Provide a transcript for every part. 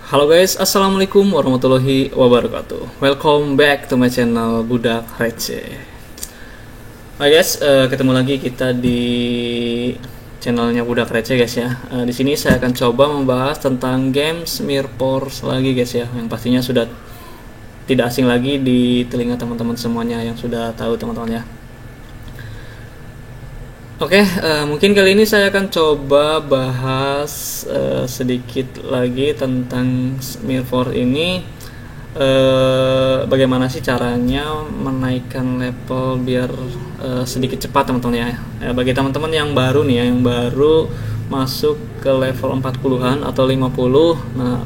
Halo guys, assalamualaikum warahmatullahi wabarakatuh. Welcome back to my channel Budak Receh. Hai guys, ketemu lagi kita di channelnya Budak Receh guys ya. Di sini saya akan coba membahas tentang games Mirrorforce lagi guys ya, yang pastinya sudah tidak asing lagi di telinga teman-teman semuanya yang sudah tahu teman-teman ya. Oke, mungkin kali ini saya akan coba bahas sedikit lagi tentang Mirrorforce ini. Bagaimana sih caranya menaikkan level biar sedikit cepat teman-teman ya. Bagi teman-teman yang baru nih ya, yang baru masuk ke level 40-an atau 50. Nah,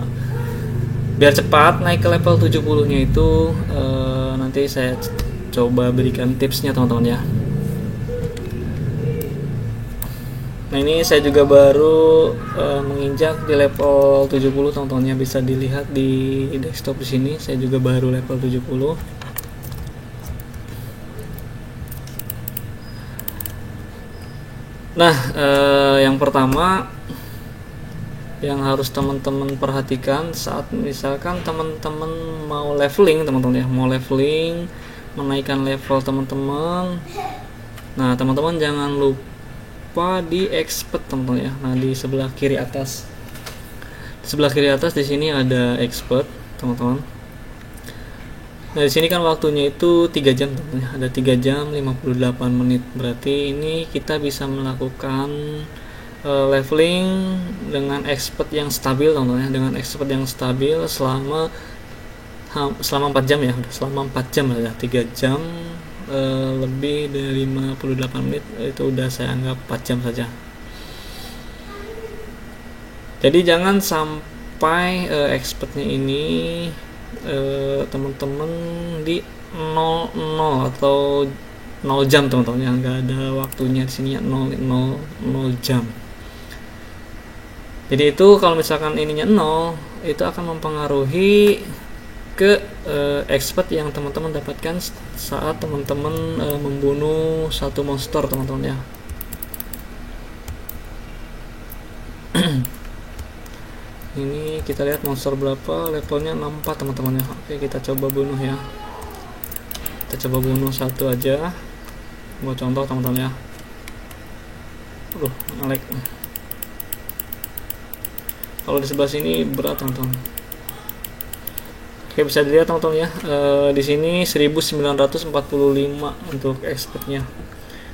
biar cepat naik ke level 70-nya itu nanti saya coba berikan tipsnya teman-teman ya. Nah, ini saya juga baru menginjak di level 70 teman-teman ya, bisa dilihat di desktop di sini. Saya juga baru level 70. Nah, yang pertama yang harus teman-teman perhatikan saat misalkan teman-teman mau leveling teman-teman ya, mau leveling, menaikkan level teman-teman. Nah, teman-teman jangan lupa di expert teman-teman ya. Nah, di sebelah kiri atas, di sini ada expert teman-teman. Nah, di sini kan waktunya itu 3 jam teman-teman ya. Ada 3 jam 58 menit. Berarti ini kita bisa melakukan leveling dengan expert yang stabil teman-teman ya. Dengan expert yang stabil selama 4 jam ya. Selama 4 jam ya. 3 jam lebih dari 58 menit itu udah saya anggap 4 jam saja. Jadi jangan sampai expertnya ini teman-teman di 00 atau 0 jam teman-teman yang nggak ada waktunya di sini ya, 0 jam. Jadi itu kalau misalkan ininya 0 itu akan mempengaruhi ke expert yang teman-teman dapatkan saat teman-teman membunuh satu monster teman-teman ya. Ini kita lihat monster berapa, levelnya 64 teman-teman ya. Oke, kita coba bunuh ya. Kita coba bunuh satu aja buat contoh teman-teman ya. Ngelag. Kalau di sebelah sini berat teman-teman. Oke, bisa dilihat teman-teman ya, di sini 1945 untuk expertnya.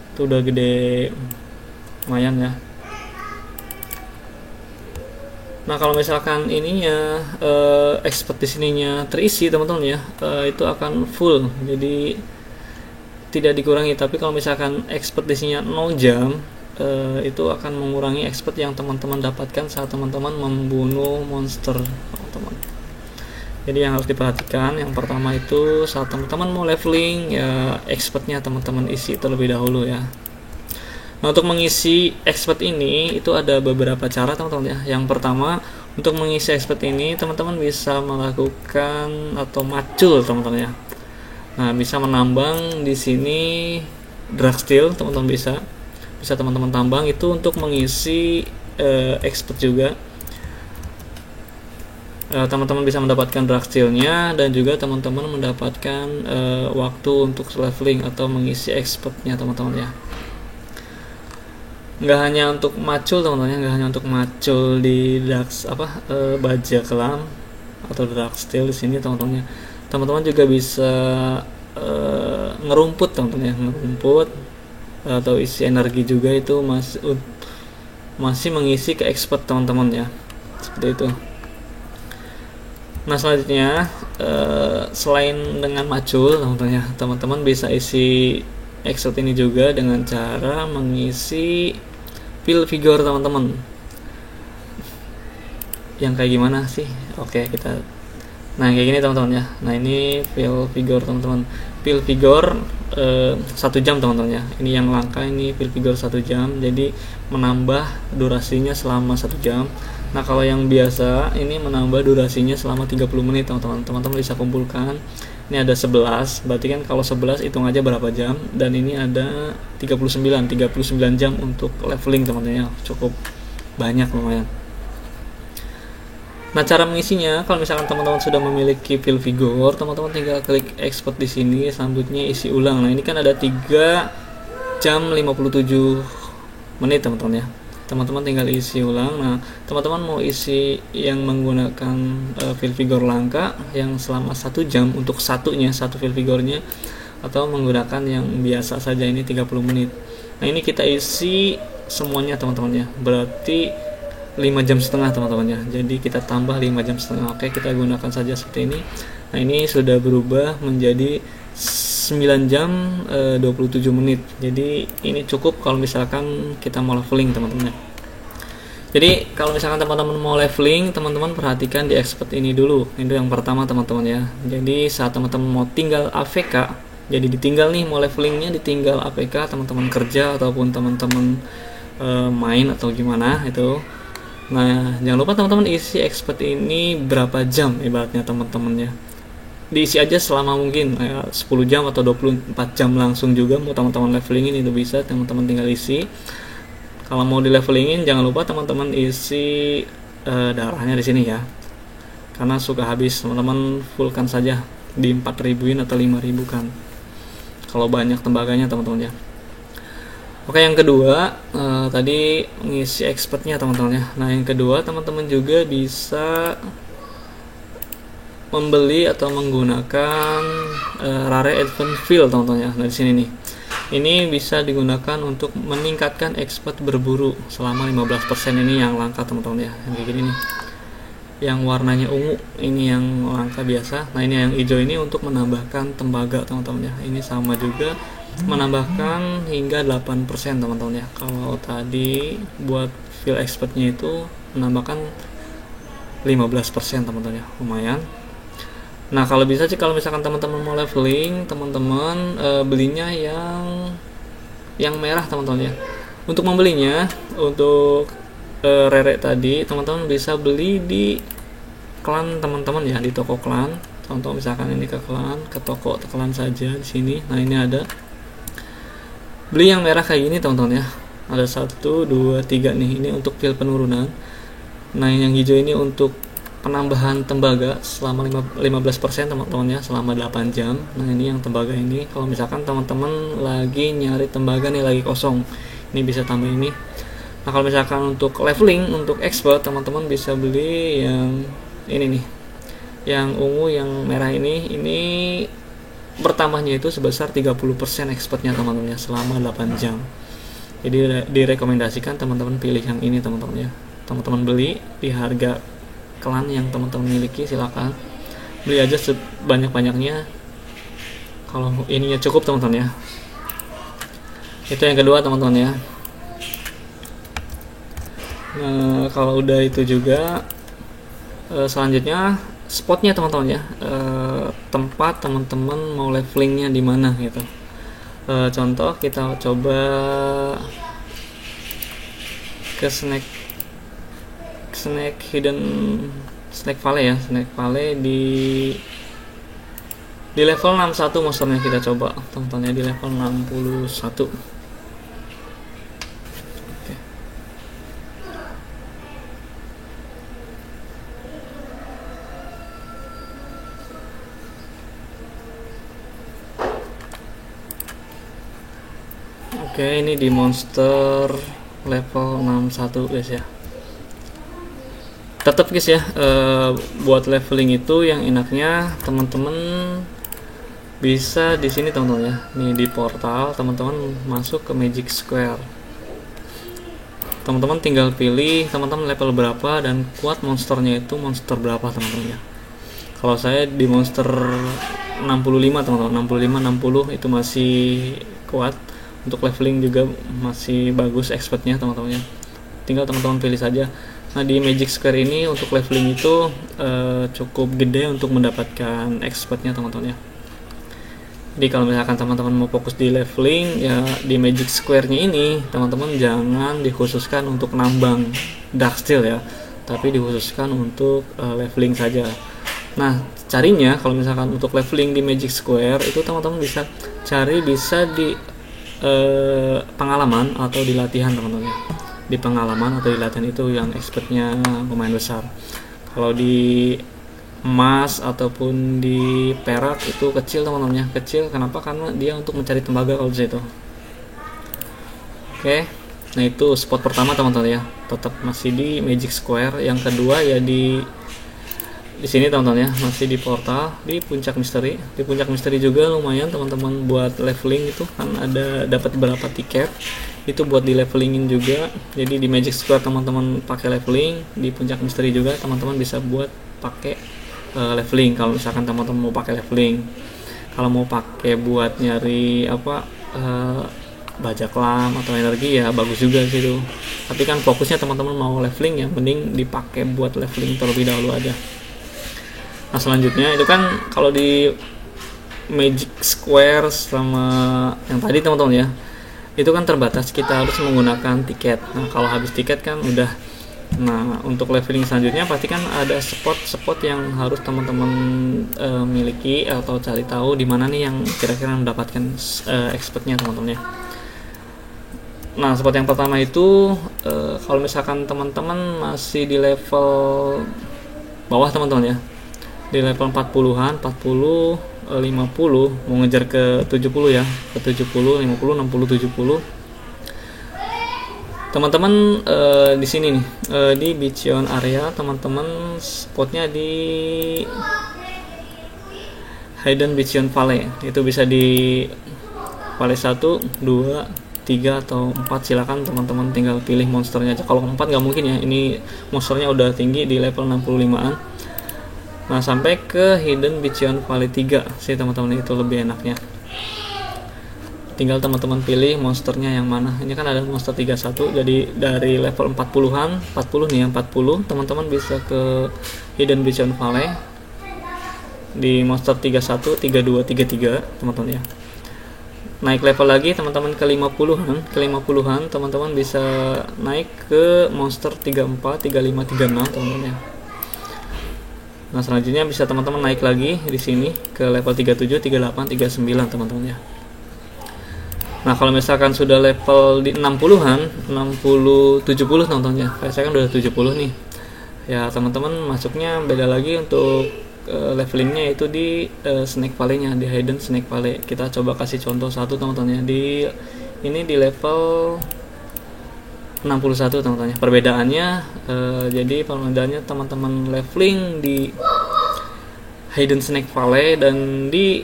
Itu udah gede, lumayan ya. Nah, kalau misalkan ininya expert di sininya terisi teman-teman ya, itu akan full. Jadi tidak dikurangi. Tapi kalau misalkan expert di sininya 0 jam, itu akan mengurangi expert yang teman-teman dapatkan saat teman-teman membunuh monster teman-teman. Jadi yang harus diperhatikan, yang pertama itu saat teman-teman mau leveling ya, expertnya teman-teman isi terlebih dahulu ya. Nah, untuk mengisi expert ini itu ada beberapa cara teman-teman ya. Yang pertama, untuk mengisi expert ini teman-teman bisa melakukan atau macul teman-teman ya. Nah, bisa menambang di sini drugsteel teman-teman bisa teman-teman tambang itu untuk mengisi expert juga. Teman-teman bisa mendapatkan drugsteel-nya dan juga teman-teman mendapatkan waktu untuk leveling atau mengisi expertnya teman-teman ya. Nggak hanya untuk macul teman-teman ya, nggak hanya untuk macul di baja kelam atau drugsteel di sini teman-teman ya. Teman-teman juga bisa ngerumput teman-teman ya, ngerumput atau isi energi juga itu masih mengisi ke expert teman-teman ya. Seperti itu. Nah, selanjutnya selain dengan macul teman-teman bisa isi expert ini juga dengan cara mengisi fill figure teman-teman. Yang kayak gimana sih? Oke, nah kayak gini teman-teman ya. Nah, ini fill figure teman-teman. Fill figure 1 jam teman-teman ya. Ini yang langka, ini fill figure 1 jam. Jadi menambah durasinya selama 1 jam. Nah, kalau yang biasa ini menambah durasinya selama 30 menit teman-teman. Teman-teman bisa kumpulkan. Ini ada 11, berarti kan kalau 11 hitung aja berapa jam. Dan ini ada 39 jam untuk leveling teman-teman ya. Cukup banyak lumayan. Nah, cara mengisinya, kalau misalkan teman-teman sudah memiliki fill figure, teman-teman tinggal klik export di sini, selanjutnya isi ulang. Nah, ini kan ada 3 jam 57 menit teman-teman ya. Teman-teman tinggal isi ulang. Nah, teman-teman mau isi yang menggunakan fill figure langka yang selama 1 jam untuk satu fill figurenya, atau menggunakan yang biasa saja ini 30 menit. Nah, ini kita isi semuanya teman-teman ya. Berarti 5,5 jam teman-teman ya. Jadi kita tambah 5,5 jam. Oke, kita gunakan saja seperti ini. Nah, ini sudah berubah menjadi 9 jam 27 menit. Jadi ini cukup kalau misalkan kita mau leveling teman-teman ya. Jadi kalau misalkan teman-teman mau leveling, teman-teman perhatikan di expert ini dulu. Ini yang pertama teman-teman ya. Jadi saat teman-teman mau tinggal AFK, jadi ditinggal nih, mau levelingnya ditinggal AFK, teman-teman kerja ataupun teman-teman main atau gimana itu. Nah, jangan lupa teman-teman isi expert ini berapa jam ibaratnya teman-teman ya. Diisi aja selama mungkin 10 jam atau 24 jam langsung juga. Mau teman-teman levelingin itu bisa, teman-teman tinggal isi. Kalau mau di levelingin jangan lupa teman-teman isi darahnya di sini ya. Karena suka habis, teman-teman fullkan saja di 4.000-in atau 5.000 kan. Kalau banyak tembaganya teman-teman ya. Oke, yang kedua tadi ngisi expertnya teman-teman ya. Nah, yang kedua teman-teman juga bisa membeli atau menggunakan Rare Advent Fill teman-teman ya. Nah, di sini nih. Ini bisa digunakan untuk meningkatkan expert berburu selama 15% ini yang langka teman-teman ya. Yang kayak gini nih. Yang warnanya ungu ini yang langka biasa. Nah, ini yang hijau ini untuk menambahkan tembaga teman-teman ya. Ini sama juga menambahkan hingga 8% teman-teman ya. Kalau tadi buat fill expertnya itu menambahkan 15% teman-teman ya, lumayan. Nah, kalau bisa sih kalau misalkan teman-teman mau leveling, teman-teman belinya yang merah teman-teman ya. Untuk membelinya, untuk Rere tadi teman-teman bisa beli di klan teman-teman ya, di toko klan. Contoh misalkan ini ke klan, ke toko klan saja di sini. Nah, ini ada beli yang merah kayak gini teman-teman ya. Ada 1, 2, 3 nih. Ini untuk fill penurunan. Nah, yang hijau ini untuk penambahan tembaga selama 15% teman-teman ya, selama 8 jam. Nah, ini yang tembaga ini. Kalau misalkan teman-teman lagi nyari tembaga nih, lagi kosong, ini bisa tambah ini. Nah, kalau misalkan untuk leveling, untuk expert, teman-teman bisa beli yang ini nih. Yang ungu, yang merah ini bertambahnya itu sebesar 30% expertnya teman-teman ya, selama 8 jam. Jadi direkomendasikan teman-teman pilih yang ini teman-teman ya. Teman-teman beli di harga klan yang teman-teman miliki, silakan beli aja sebanyak-banyaknya. Kalau ininya cukup teman-teman ya. Itu yang kedua teman-teman ya. Nah, kalau udah itu juga selanjutnya spotnya teman-teman ya, tempat teman-teman mau levelingnya di mana gitu. Contoh kita coba ke Snake Valley ya. Snake Valley di level 61 monsternya kita coba teman-teman ya, di level 61. Oke, ini di monster level 61 guys ya. Tetap guys ya, buat leveling itu yang enaknya teman-teman bisa di sini teman-teman ya. Nih di portal teman-teman masuk ke Magic Square. Teman-teman tinggal pilih teman-teman level berapa dan kuat monsternya itu monster berapa teman-teman ya. Kalau saya di monster 65 teman-teman, 65 60 itu masih kuat. Untuk leveling juga masih bagus expertnya teman-teman ya. Tinggal teman-teman pilih saja. Nah, di Magic Square ini untuk leveling itu cukup gede untuk mendapatkan expertnya teman-teman ya. Jadi kalau misalkan teman-teman mau fokus di leveling ya, di Magic Square-nya ini teman-teman jangan dikhususkan untuk nambang Darksteel ya, tapi dikhususkan untuk leveling saja. Nah, carinya kalau misalkan untuk leveling di Magic Square itu teman-teman bisa cari di pengalaman atau di latihan teman-teman ya. Di pengalaman atau di latihan itu yang expertnya lumayan besar. Kalau di emas ataupun di perak itu kecil teman-teman ya, kecil. Kenapa? Karena dia untuk mencari tembaga kalau di situ. Oke, nah itu spot pertama teman-teman ya, tetap masih di Magic Square. Yang kedua ya di sini teman-teman ya, masih di portal di puncak misteri. Di puncak misteri juga lumayan teman-teman buat leveling, itu kan ada dapat beberapa tiket itu buat di levelingin juga. Jadi di Magic Square teman-teman pakai leveling, di puncak misteri juga teman-teman bisa buat pakai leveling kalau misalkan teman-teman mau pakai leveling. Kalau mau pakai buat nyari apa bajak lam atau energi ya bagus juga sih itu. Tapi kan fokusnya teman-teman mau leveling ya, mending dipakai buat leveling terlebih dahulu aja. Nah selanjutnya itu kan kalau di Magic Square sama yang tadi teman-teman ya, itu kan terbatas, kita harus menggunakan tiket. Nah kalau habis tiket kan udah. Nah untuk leveling selanjutnya pasti kan ada spot-spot yang harus teman-teman miliki atau cari tahu di mana nih yang kira-kira mendapatkan expertnya teman-teman ya. Nah spot yang pertama itu kalau misalkan teman-teman masih di level bawah teman-teman ya, di level 40-an, 40, 50, mau ngejar ke 70 ya, ke 70, 50, 60, 70. Teman-teman di sini nih, di Bichion area teman-teman spotnya di Hidden Bichion Valley. Itu bisa di Valley 1, 2, 3 atau 4, silakan teman-teman tinggal pilih monsternya aja. Kalau 4 nggak mungkin ya, ini monsternya udah tinggi di level 65-an. Nah sampai ke Hidden Bichion Valley 3 sih teman-teman, itu lebih enaknya. Tinggal teman-teman pilih monsternya yang mana. Ini kan ada monster 31, jadi dari level 40-an, 40 nih yang 40, teman-teman bisa ke Hidden Bichion Valley di monster 31, 32, 33 teman-teman ya. Naik level lagi teman-teman ke 50-an, teman-teman bisa naik ke monster 34, 35, 36 teman-teman ya. Nah selanjutnya bisa teman-teman naik lagi di sini ke level 37, 38, 39 teman-teman ya. Nah kalau misalkan sudah level di 60-an, 60, 70 teman-teman ya, kayak saya kan udah 70 nih ya, teman-teman masuknya beda lagi untuk levelingnya itu di Snake Valley-nya, di Hidden Snake Valley. Kita coba kasih contoh satu teman-teman ya, ini di level 61 teman-teman ya. Perbedaannya jadi perbedaannya teman-teman leveling di Hidden Snake Valley dan di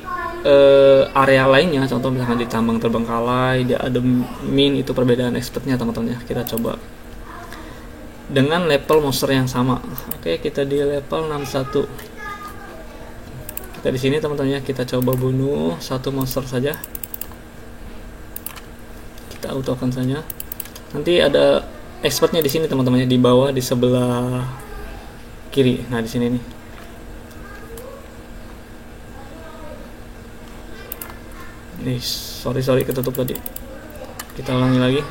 area lainnya, contoh misalkan di tambang terbengkalai, di admin, itu perbedaan expertnya teman-teman ya. Kita coba dengan level monster yang sama. Oke, kita di level 61. Kita di sini teman-teman ya, kita coba bunuh satu monster saja. Kita autokan saja. Nanti ada expertnya di sini teman-teman ya, di bawah di sebelah kiri. Nah di sini nih. Nih sorry ketutup tadi. Kita ulangi lagi.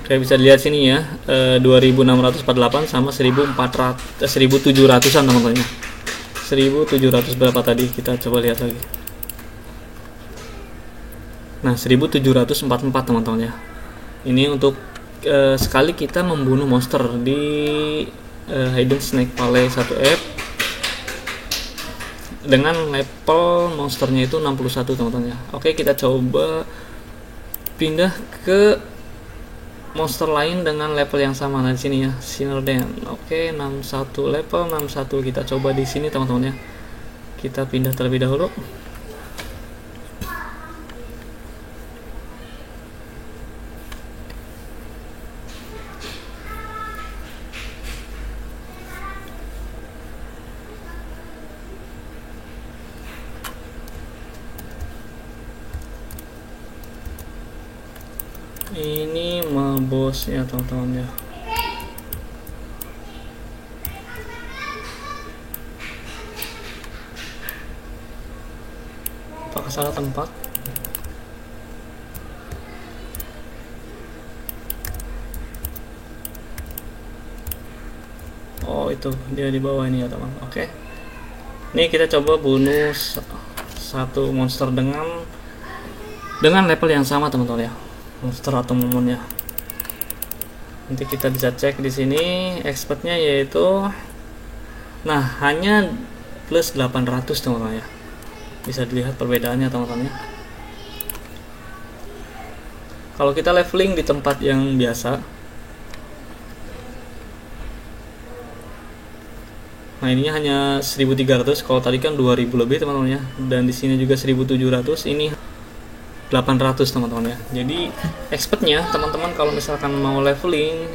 Oke, bisa dilihat sini ya, 2648 sama 1700-an teman-teman ya. 1700 berapa tadi? Kita coba lihat lagi. Nah 1744 teman-teman ya. Ini untuk sekali kita membunuh monster di Hidden Snake Valley 1F dengan level monsternya itu 61 teman-teman ya. Oke, kita coba pindah ke monster lain dengan level yang sama. Nah di sini ya, Sinnerden. Oke, 61 level 61. Kita coba di sini teman-teman ya. Kita pindah terlebih dahulu. Ini bosnya teman-teman ya. Apakah salah tempat? Oh itu dia di bawah ini ya teman. Oke. Ini kita coba bunuh satu monster dengan level yang sama teman-teman ya. Monster atau momonnya. Nanti kita bisa cek di sini expertnya, yaitu nah hanya plus 800 teman-teman ya. Bisa dilihat perbedaannya teman-teman ya. Kalau kita leveling di tempat yang biasa, nah ininya hanya 1300, kalau tadi kan 2000 lebih teman-teman ya. Dan di sini juga 1700, ini 800 teman-teman ya. Jadi expertnya teman-teman kalau misalkan mau leveling,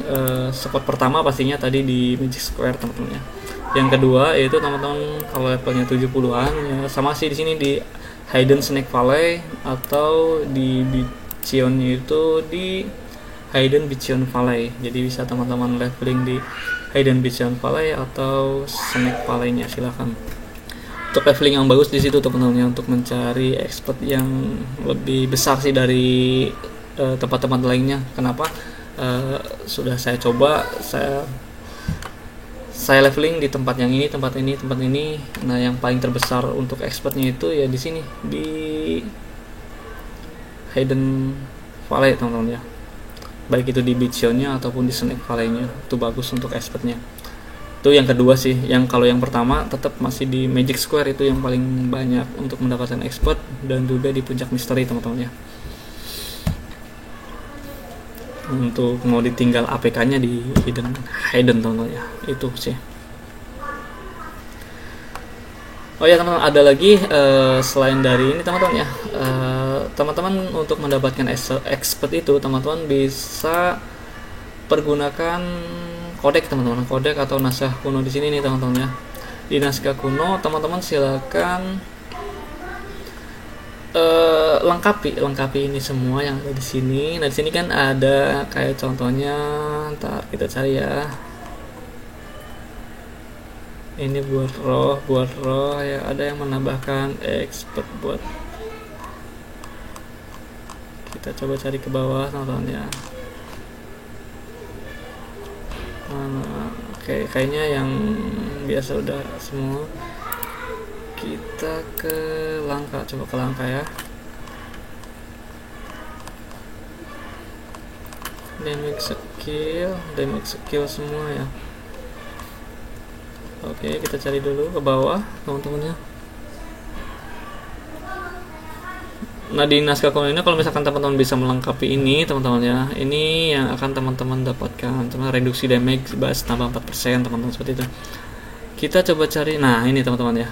spot pertama pastinya tadi di Magic Square teman-teman ya. Yang kedua yaitu teman-teman kalau levelnya 70-an ya, sama sih di sini di Hidden Snake Valley, atau di Bichionnya itu di Hidden Bichion Valley. Jadi bisa teman-teman leveling di Hidden Bichion Valley atau Snake Valley-nya, silahkan. Untuk leveling yang bagus di situ teman-teman, untuk mencari expert yang lebih besar sih dari tempat-tempat lainnya. Kenapa? Sudah saya coba, saya leveling di tempat yang ini, tempat ini. Nah, yang paling terbesar untuk expertnya itu ya di sini, di Hidden Valley teman-teman ya. Baik itu di Bichionnya ataupun di Snake Valley-nya, itu bagus untuk expertnya. Itu yang kedua sih. Yang kalau yang pertama tetap masih di Magic Square, itu yang paling banyak untuk mendapatkan expert, dan juga di Puncak Misteri teman-teman ya. Untuk mau ditinggal APK-nya di Hidden teman-teman ya, itu sih. Oh ya teman-teman, ada lagi selain dari ini teman-teman ya. Teman-teman untuk mendapatkan expert itu teman-teman bisa pergunakan kodek teman-teman, kodek atau naskah kuno di sini nih teman-teman ya. Di naskah kuno teman-teman silakan lengkapi ini semua yang ada di sini. Nah di sini kan ada kayak contohnya, ntar kita cari ya. Ini buat roh ya, ada yang menambahkan expert buat. Kita coba cari ke bawah teman-teman ya. Oke, kayaknya yang biasa udah semua. Kita ke langkah, coba ke langkah ya. Damage skill semua ya. Oke, kita cari dulu ke bawah teman-teman ya. Nah di naskah kuno ini kalau misalkan teman-teman bisa melengkapi ini teman-teman ya, ini yang akan teman-teman dapatkan, teman reduksi damage bas tambah 4% teman-teman, seperti itu. Kita coba cari, nah ini teman-teman ya,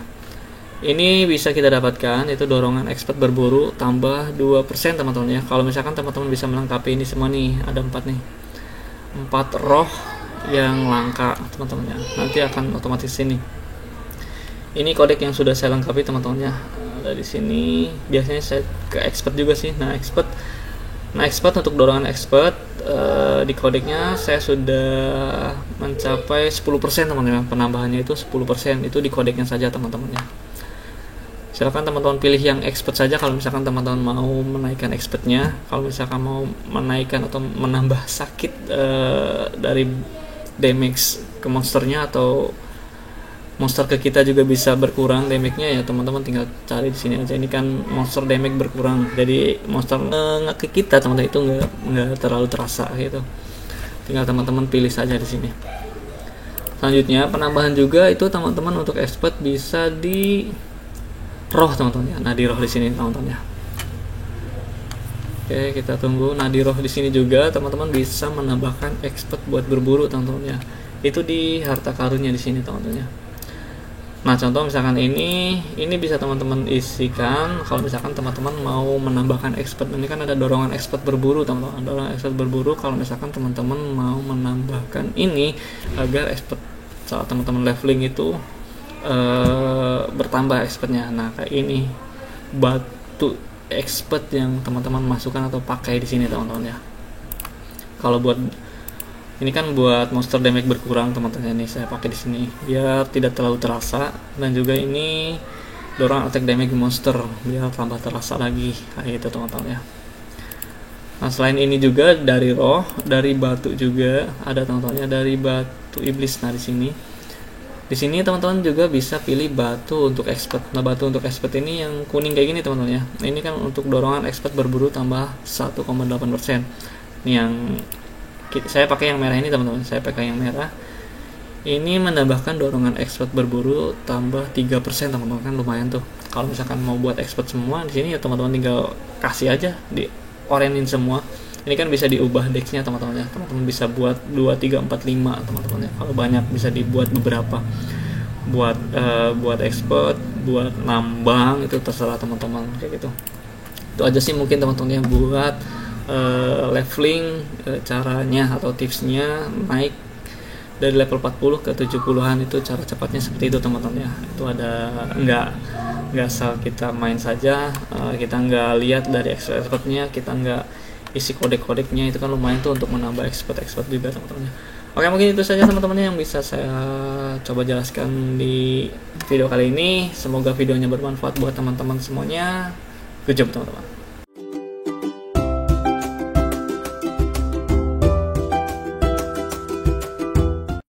ini bisa kita dapatkan, itu dorongan expert berburu tambah 2% teman-teman ya. Kalau misalkan teman-teman bisa melengkapi ini semua nih, ada 4 nih, 4 roh yang langka teman-teman ya, nanti akan otomatis ini. Ini kodek yang sudah saya lengkapi teman-teman ya. Dari sini biasanya saya ke expert juga sih. Nah expert untuk dorongan expert di kodeknya saya sudah mencapai 10% teman-teman. Penambahannya itu 10%, itu di kodeknya saja teman-teman ya. Silakan teman-teman pilih yang expert saja kalau misalkan teman-teman mau menaikkan expertnya. Kalau misalkan mau menaikkan atau menambah sakit dari damage ke monsternya, atau monster ke kita juga bisa berkurang damage-nya ya, teman-teman tinggal cari di sini aja. Ini kan monster damage berkurang, jadi monster ke kita teman-teman itu nggak terlalu terasa gitu. Tinggal teman-teman pilih saja di sini. Selanjutnya penambahan juga itu teman-teman untuk expert bisa di roh teman-teman ya. Nah di roh di sini teman-teman ya. Oke, kita tunggu. Nah di roh di sini juga teman-teman bisa menambahkan expert buat berburu teman-teman ya. Itu di harta karunnya di sini teman-teman ya. Nah contoh misalkan ini bisa teman-teman isikan kalau misalkan teman-teman mau menambahkan expert. Ini kan ada dorongan expert berburu teman-teman, dorongan expert berburu. Kalau misalkan teman-teman mau menambahkan ini agar expert saat teman-teman leveling itu bertambah expertnya. Nah kayak ini batu expert yang teman-teman masukkan atau pakai di sini teman-teman ya. Kalau buat ini kan buat monster damage berkurang teman-teman, ini saya pakai di sini biar tidak terlalu terasa, dan juga ini dorong attack damage monster biar tambah terasa lagi kayak itu teman-teman ya. Nah selain ini juga dari roh, dari batu juga ada teman-teman ya, dari batu iblis. Nah di sini teman-teman juga bisa pilih batu untuk expert. Nah batu untuk expert ini yang kuning kayak gini teman-teman ya. Ini kan untuk dorongan expert berburu tambah 1,8%. Ini yang Saya pakai yang merah ini teman-teman, saya pakai yang merah. Ini menambahkan dorongan expert berburu tambah 3% teman-teman, kan lumayan tuh. Kalau misalkan mau buat expert semua di sini ya teman-teman tinggal kasih aja di orenin semua. Ini kan bisa diubah dexnya teman-teman ya. Teman-teman bisa buat 2, 3, 4, 5 teman-teman ya. Kalau banyak bisa dibuat beberapa. Buat expert, buat nambang itu terserah teman-teman kayak gitu. Itu aja sih mungkin teman-teman yang buat leveling, caranya atau tipsnya naik dari level 40 ke 70-an itu cara cepatnya seperti itu teman-teman ya. Itu ada nggak asal kita main saja, kita nggak lihat dari expertnya, kita nggak isi kode-kodeknya, itu kan lumayan tuh untuk menambah expert juga teman-teman. Oke, mungkin itu saja teman-teman yang bisa saya coba jelaskan di video kali ini. Semoga videonya bermanfaat buat teman-teman semuanya. Good job teman-teman.